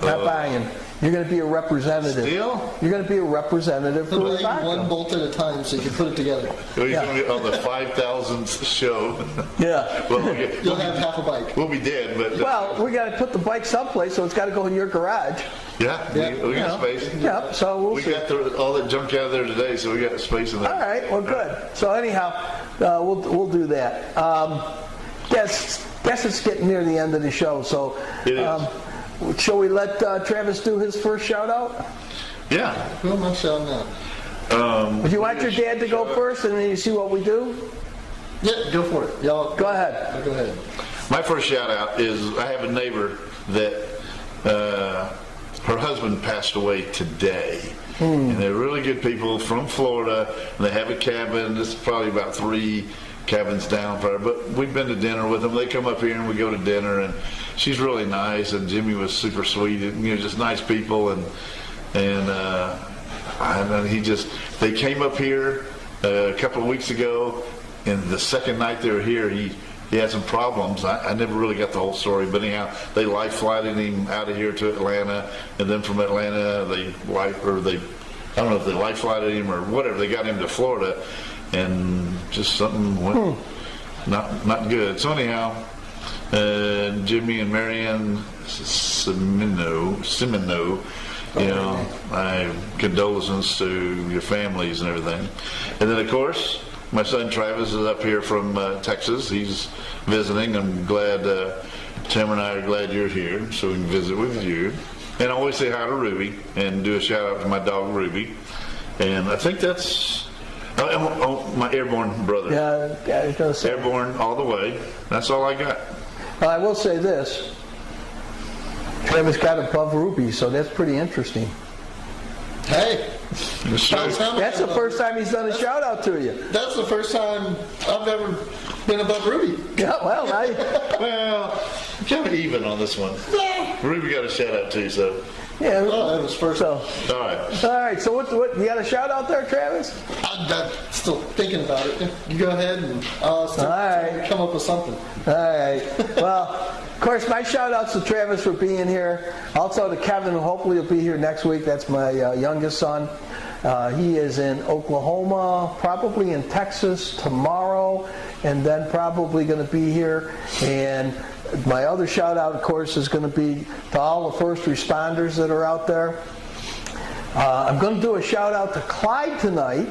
Not buying. You're going to be a representative. Still? You're going to be a representative for Ravaco. One bolt at a time so you can put it together. He's going to be on the 5,000th show. Yeah. Well, you'll have half a bike. We'll be dead, but... Well, we got to put the bike someplace, so it's got to go in your garage. Yeah, we got space. Yeah, so we'll see. We got all that junk out of there today, so we got space in there. All right, well, good. So anyhow, we'll do that. Guess it's getting near the end of the show, so it is. Shall we let Travis do his first shout out? Yeah. Who am I shouting out? Would you want your dad to go first, and then you see what we do? Yeah, go for it. Y'all go ahead. Go ahead. My first shout out is I have a neighbor that her husband passed away today. And they're really good people from Florida, and they have a cabin. It's probably about 3 cabins down for her, but we've been to dinner with them. They come up here and we go to dinner, and she's really nice, and Jimmy was super sweet, and just nice people, and they came up here a couple of weeks ago, and the second night they were here, he had some problems. I never really got the whole story, but anyhow, they life flighted him out of here to Atlanta, and then from Atlanta I don't know if they life flighted him or whatever, they got him to Florida, and just something went not good. So anyhow, Jimmy and Marianne Semino, my condolences to your families and everything. And then of course, my son Travis is up here from Texas. He's visiting. I'm glad, Tim and I are glad you're here so we can visit with you. And I always say hi to Ruby and do a shout out to my dog Ruby. And I think that's my airborne brother. Yeah, I was going to say. Airborne all the way. That's all I got. I will say this. Travis got above Ruby, so that's pretty interesting. Hey. That's the first time he's done a shout out to you. That's the first time I've ever been above Ruby. Yeah, well, kind of even on this one. Ruby got a shout out too, so. Yeah, that was first. So, all right. So what? You got a shout out there, Travis? I'm still thinking about it. You go ahead and I'll come up with something. All right. Well, of course, my shout outs to Travis for being here. Also to Kevin, who hopefully will be here next week. That's my youngest son. He is in Oklahoma, probably in Texas tomorrow, and then probably going to be here. And my other shout out, of course, is going to be to all the first responders that are out there. I'm going to do a shout out to Clyde tonight,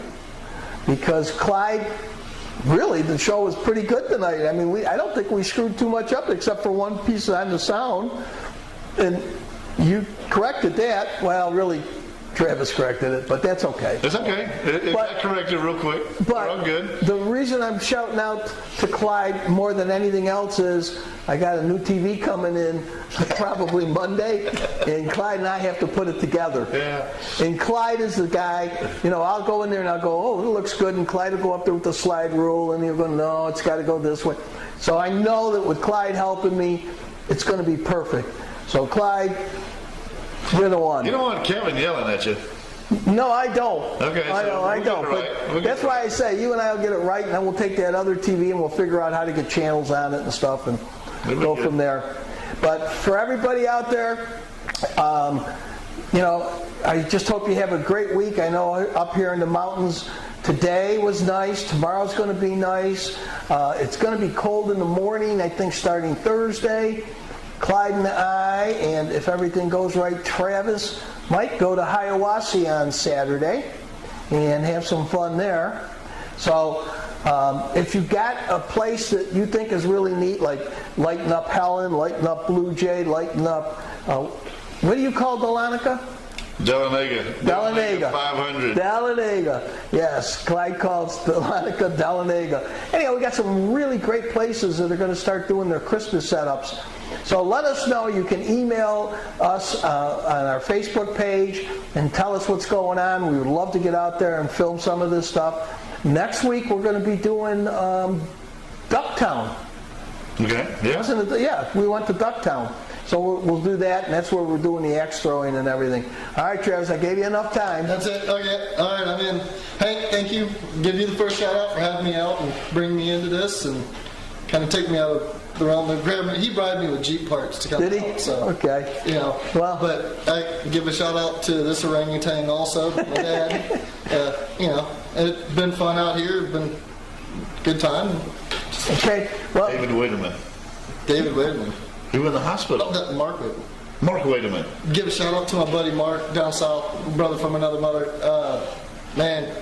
because Clyde, really, the show was pretty good tonight. I mean, I don't think we screwed too much up except for one piece on the sound. And you corrected that. Well, really, Travis corrected it, but that's okay. It's okay. It got corrected real quick. We're all good. The reason I'm shouting out to Clyde more than anything else is I got a new TV coming in probably Monday, and Clyde and I have to put it together. Yeah. And Clyde is the guy, I'll go in there and I'll go, oh, it looks good, and Clyde will go up there with the slide rule, and he'll go, no, it's got to go this way. So I know that with Clyde helping me, it's going to be perfect. So Clyde, you're the one. You don't want Kevin yelling at you. No, I don't. Okay, I don't. But that's why I say you and I will get it right, and then we'll take that other TV and we'll figure out how to get channels on it and stuff, and go from there. But for everybody out there, I just hope you have a great week. I know up here in the mountains, today was nice. Tomorrow's going to be nice. It's going to be cold in the morning, I think, starting Thursday. Clyde and I, and if everything goes right, Travis might go to Hiawassee on Saturday and have some fun there. So if you've got a place that you think is really neat, like Lighten Up Helen, Lighten Up Blue Jay, Lighten Up, what do you call Dahlonega? Dahlonega 500. Dahlonega. Yes, Clyde calls Dahlonega Dahlonega. Anyhow, we got some really great places that are going to start doing their Christmas setups. So let us know. You can email us on our Facebook page and tell us what's going on. We would love to get out there and film some of this stuff. Next week we're going to be doing Ducktown. Okay. Yeah. Yeah, we went to Ducktown. So we'll do that, and that's where we're doing the axe throwing and everything. All right, Travis, I gave you enough time. That's it. Okay. All right. I'm in. Hank, thank you. Give you the first shout out for having me out and bringing me into this and kind of take me out of the realm of grab me. He bribed me with Jeep parts to come Did he? out. So, okay. Well, but I give a shout out to this orangutan also, my dad. It's been fun out here. It's been a good time. Okay. Well, David Waiterman. He was in the hospital. Mark Waiterman. Give a shout out to my buddy Mark down south, brother from another mother. Man,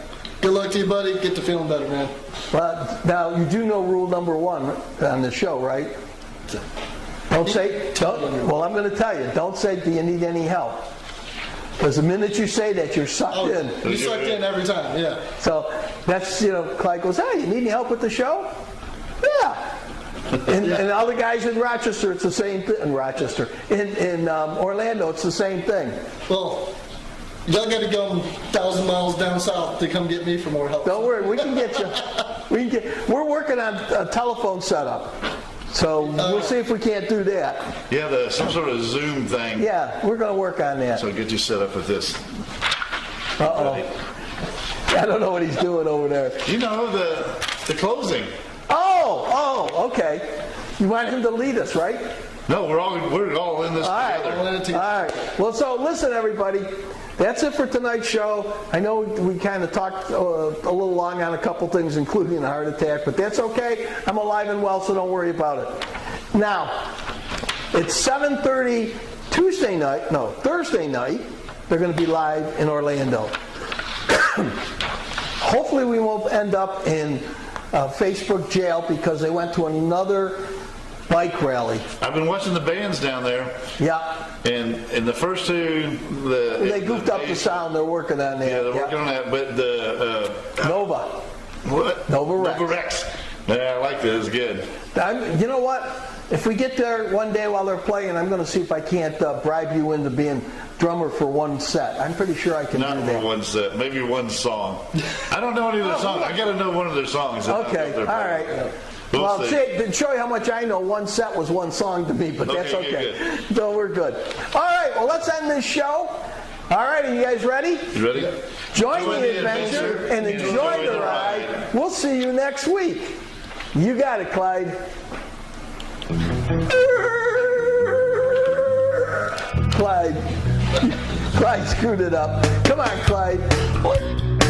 good luck to you, buddy. Get to feeling better, man. Well, now you do know rule number 1 on the show, right? Well, I'm going to tell you. Don't say, do you need any help? Because the minute you say that, you're sucked in. You're sucked in every time, yeah. So that's, Clyde goes, hey, you need any help with the show? Yeah. And all the guys in Rochester, it's the same thing. In Orlando, it's the same thing. Well, y'all got to go 1,000 miles down south to come get me for more help. Don't worry, we can get you. We're working on a telephone setup. So we'll see if we can't do that. Yeah, some sort of Zoom thing. Yeah, we're going to work on that. So get you set up with this. Uh-oh. I don't know what he's doing over there. You know, the closing. Oh, okay. You want him to lead us, right? No, we're all in this together. All right. Well, so listen, everybody. That's it for tonight's show. I know we kind of talked a little long on a couple things, including a heart attack, but that's okay. I'm alive and well, so don't worry about it. Now, it's 7:30 Thursday night. They're going to be live in Orlando. Hopefully we won't end up in Facebook jail because they went to another bike rally. I've been watching the bands down there. Yeah. And in the first two, they goofed up the sound. They're working on that. Yeah, they're working on that. But the Nova. What? Nova Rex. Nova Rex. Yeah, I like that. It's good. You know what? If we get there one day while they're playing, I'm going to see if I can't bribe you into being drummer for one set. I'm pretty sure I can do that. Not for one set. Maybe one song. I don't know any of their songs. I got to know one of their songs. Okay. All right. Well, to show you how much I know, one set was one song to me, but that's okay. So we're good. All right, well, let's end this show. All right, are you guys ready? You ready? Join the adventure and enjoy the ride. We'll see you next week. You got it, Clyde. Clyde. Clyde screwed it up. Come on, Clyde.